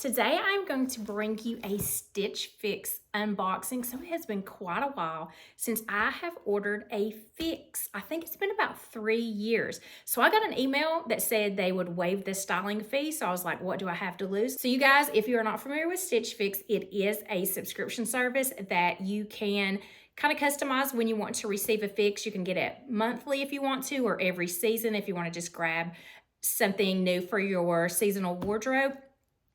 Today I'm going to bring you a Stitch Fix unboxing. So it has been quite a while since I have ordered a fix. I think it's been about 3 years. So I got an email that said they would waive the styling fee. So I was like, what do I have to lose? So you guys, if you're not familiar with Stitch Fix, it is a subscription service that you can kind of customize when you want to receive a fix. You can get it monthly if you want to, or every season if you want to just grab something new for your seasonal wardrobe.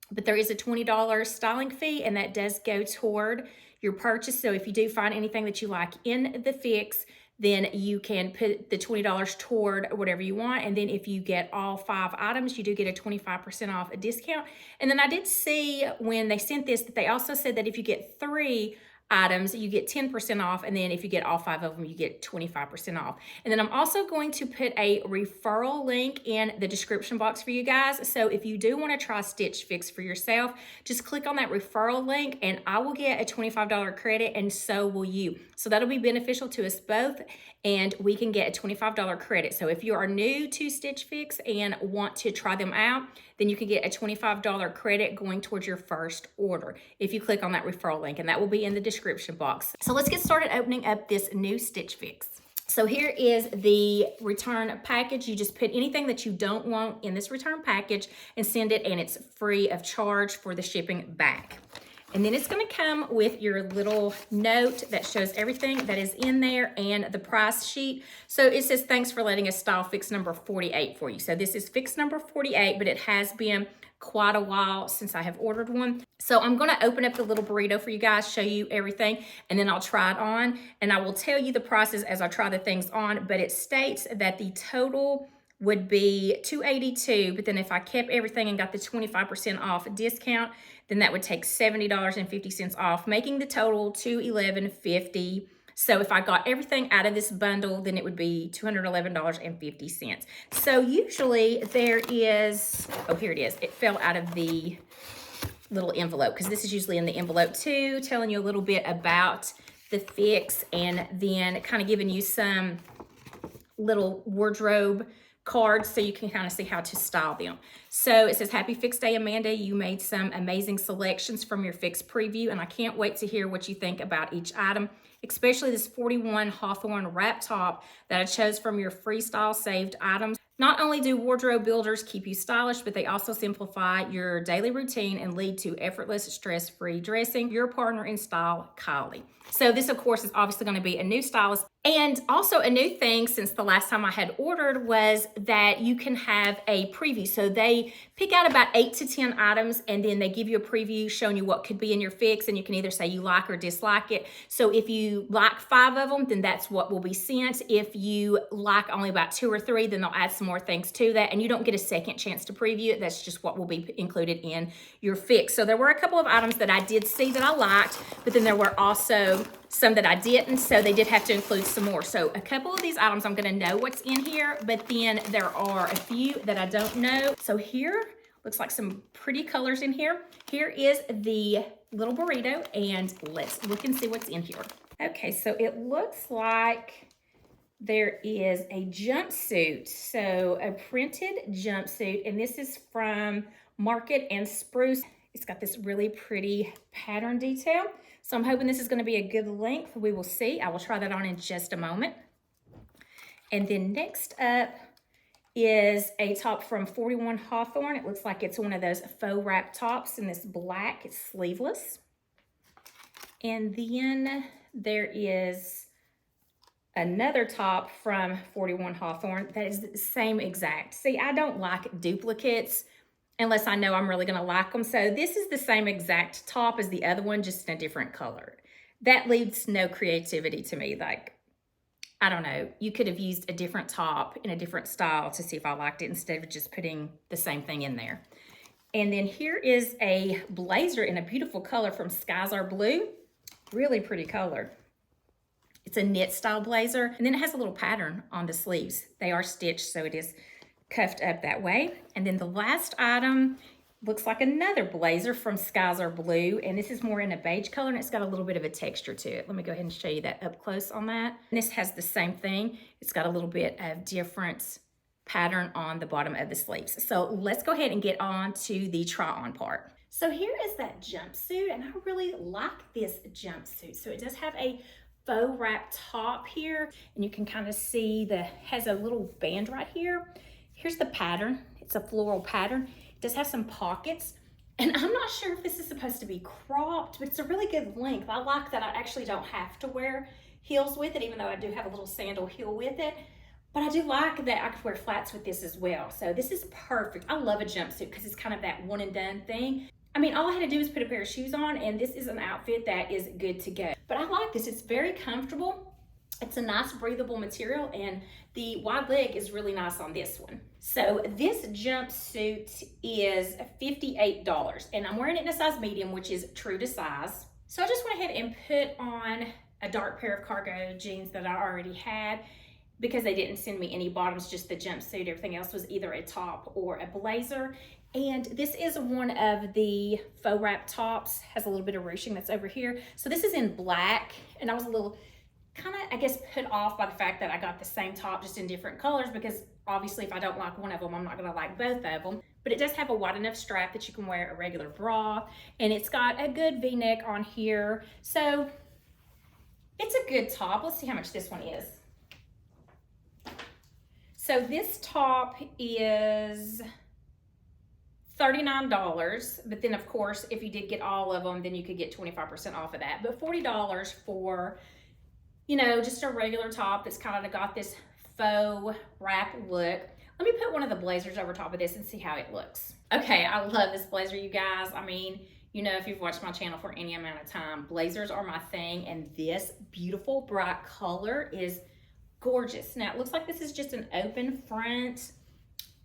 But there is a $20 styling fee, and that does go toward your purchase. So if you do find anything that you like in the fix, then you can put the $20 toward whatever you want. And then if you get all 5 items, you do get a 25% off a discount. And then I did see when they sent this that they also said that if you get 3 items, you get 10% off. And then if you get all 5 of them, you get 25% off. And then I'm also going to put a referral link in the description box for you guys. So if you do want to try Stitch Fix for yourself, just click on that referral link and I will get a $25 credit, and so will you. So that'll be beneficial to us both, and we can get a $25 credit. So if you are new to Stitch Fix and want to try them out, then you can get a $25 credit going towards your first order if you click on that referral link, and that will be in the description box. So let's get started opening up this new Stitch Fix. So here is the return package. You just put anything that you don't want in this return package and send it, and it's free of charge for the shipping back. And then it's going to come with your little note that shows everything that is in there and the price sheet. So it says, thanks for letting us style fix number 48 for you. So this is fix number 48, but it has been quite a while since I have ordered one. So I'm going to open up the little burrito for you guys, show you everything, and then I'll try it on. And I will tell you the prices as I try the things on, but it states that the total would be $282, but then if I kept everything and got the 25% off discount, then that would take $70.50 off, making the total $211.50. So if I got everything out of this bundle, then it would be $211.50. So usually there is, oh, here it is. It fell out of the little envelope, because this is usually in the envelope too, telling you a little bit about the fix, and then kind of giving you some little wardrobe cards so you can kind of see how to style them. So it says, happy fix day, Amanda. You made some amazing selections from your fix preview, and I can't wait to hear what you think about each item, especially this 41 Hawthorne wrap top that I chose from your freestyle saved items. Not only do wardrobe builders keep you stylish, but they also simplify your daily routine and lead to effortless, stress-free dressing. Your partner in style, Kylie. So this, of course, is obviously going to be a new stylist. And also a new thing since the last time I had ordered was that you can have a preview. So they pick out about 8 to 10 items, and then they give you a preview showing you what could be in your fix, and you can either say you like or dislike it. So if you like 5 of them, then that's what will be sent. If you like only about 2 or 3, then they'll add some more things to that, and you don't get a second chance to preview it. That's just what will be included in your fix. So there were a couple of items that I did see that I liked, but then there were also some that I didn't, so they did have to include some more. So a couple of these items I'm going to know what's in here, but then there are a few that I don't know. So here looks like some pretty colors in here. Here is the little burrito, and let's look and see what's in here. Okay, so it looks like there is a jumpsuit, so a printed jumpsuit, and this is from Market and Spruce. It's got this really pretty pattern detail. So I'm hoping this is going to be a good length. We will see. I will try that on in just a moment. And then next up is a top from 41 Hawthorne. It looks like it's one of those faux wrap tops in this black. It's sleeveless. And then there is another top from 41 Hawthorne that is the same exact. See, I don't like duplicates unless I know I'm really going to like them. So this is the same exact top as the other one, just in a different color. That leaves no creativity to me. Like, I don't know, you could have used a different top in a different style to see if I liked it instead of just putting the same thing in there. And then here is a blazer in a beautiful color from Skies Are Blue. Really pretty color. It's a knit style blazer, and then it has a little pattern on the sleeves. They are stitched, so it is cuffed up that way. And then the last item looks like another blazer from Skies Are Blue, and this is more in a beige color, and it's got a little bit of a texture to it. Let me go ahead and show you that up close on that. And this has the same thing. It's got a little bit of different pattern on the bottom of the sleeves. So let's go ahead and get on to the try on part. So here is that jumpsuit, and I really like this jumpsuit. So it does have a faux wrap top here, and you can kind of see has a little band right here. Here's the pattern. It's a floral pattern. It does have some pockets, and I'm not sure if this is supposed to be cropped, but it's a really good length. I like that I actually don't have to wear heels with it, even though I do have a little sandal heel with it. But I do like that I could wear flats with this as well. So this is perfect. I love a jumpsuit because it's kind of that one and done thing. I mean, all I had to do was put a pair of shoes on, and this is an outfit that is good to go. But I like this. It's very comfortable. It's a nice breathable material, and the wide leg is really nice on this one. So this jumpsuit is $58, and I'm wearing it in a size medium, which is true to size. So I just went ahead and put on a dark pair of cargo jeans that I already had, because they didn't send me any bottoms, just the jumpsuit. Everything else was either a top or a blazer. And this is one of the faux wrap tops, has a little bit of ruching that's over here. So this is in black, and I was a little kind of, I guess, put off by the fact that I got the same top just in different colors, because obviously if I don't like one of them, I'm not gonna like both of them. But it does have a wide enough strap that you can wear a regular bra, and it's got a good V-neck on here. So it's a good top. Let's see how much this one is. So this top is $39, but then of course, if you did get all of them, then you could get 25% off of that. But $40 for, you know, just a regular top that's kind of got this faux wrap look. Let me put one of the blazers over top of this and see how it looks. Okay, I love this blazer, you guys. I mean, you know, if you've watched my channel for any amount of time, blazers are my thing, and this beautiful bright color is gorgeous. Now it looks like this is just an open front,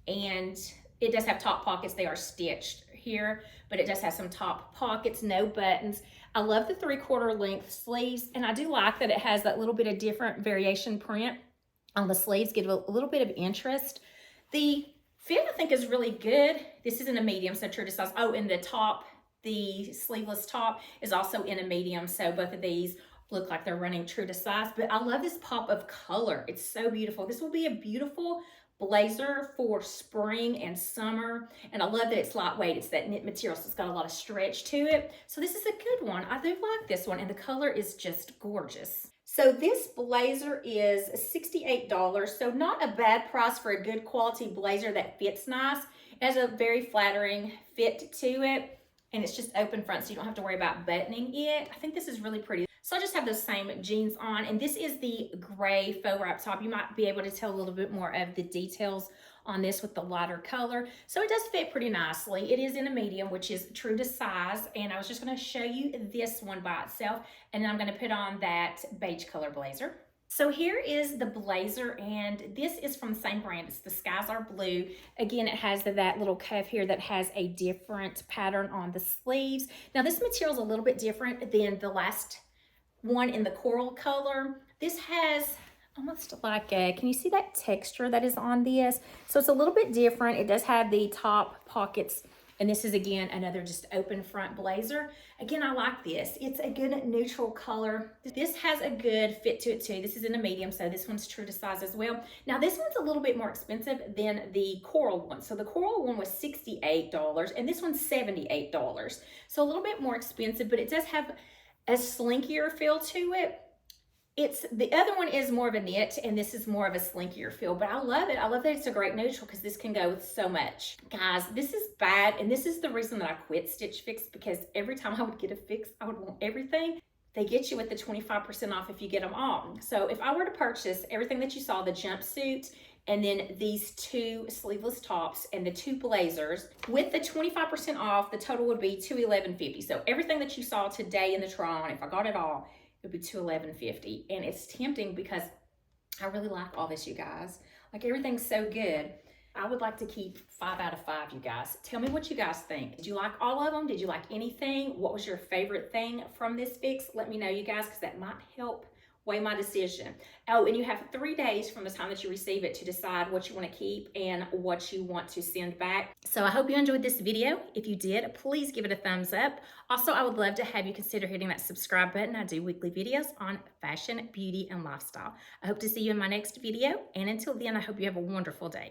and it does have top pockets. They are stitched here, but it does have some top pockets, no buttons. I love the 3/4 length sleeves, and I do like that it has that little bit of different variation print on the sleeves, give a little bit of interest. The fit, I think, is really good. This is in a medium, so true to size. Oh, and the top, the sleeveless top, is also in a medium, so both of these look like they're running true to size. But I love this pop of color. It's so beautiful. This will be a beautiful blazer for spring and summer, and I love that it's lightweight. It's that knit material, so it's got a lot of stretch to it. So this is a good one. I do like this one, and the color is just gorgeous. So this blazer is $68, so not a bad price for a good quality blazer that fits nice. It has a very flattering fit to it, and it's just open front, so you don't have to worry about buttoning it. I think this is really pretty. So I just have those same jeans on, and this is the gray faux wrap top. You might be able to tell a little bit more of the details on this with the lighter color. So it does fit pretty nicely. It is in a medium, which is true to size, and I was just gonna show you this one by itself, and then I'm gonna put on that beige color blazer. So here is the blazer, and this is from the same brand. It's the Skies Are Blue. Again, it has that little cuff here that has a different pattern on the sleeves. Now this material is a little bit different than the last one in the coral color. This has almost like a, can you see that texture that is on this? So it's a little bit different. It does have the top pockets, and this is again another just open front blazer. Again, I like this. It's a good neutral color. This has a good fit to it too. This is in a medium, so this one's true to size as well. Now this one's a little bit more expensive than the coral one. So the coral one was $68, and this one's $78. So a little bit more expensive, but it does have a slinkier feel to it. The other one is more of a knit, and this is more of a slinkier feel, but I love it. I love that it's a great neutral, because this can go with so much. Guys, this is bad, and this is the reason that I quit Stitch Fix, because every time I would get a fix, I would want everything. They get you with the 25% off if you get them all. So if I were to purchase everything that you saw, the jumpsuit, and then these 2 sleeveless tops and the 2 blazers, with the 25% off, the total would be $211.50. So everything that you saw today in the try on, if I got it all, it would be $211.50. And it's tempting because I really like all this, you guys. Like, everything's so good. I would like to keep 5 out of 5, you guys. Tell me what you guys think. Did you like all of them? Did you like anything? What was your favorite thing from this fix? Let me know, you guys, because that might help weigh my decision. Oh, and you have 3 days from the time that you receive it to decide what you want to keep and what you want to send back. So I hope you enjoyed this video. If you did, please give it a thumbs up. Also, I would love to have you consider hitting that subscribe button. I do weekly videos on fashion, beauty, and lifestyle. I hope to see you in my next video. And until then, I hope you have a wonderful day.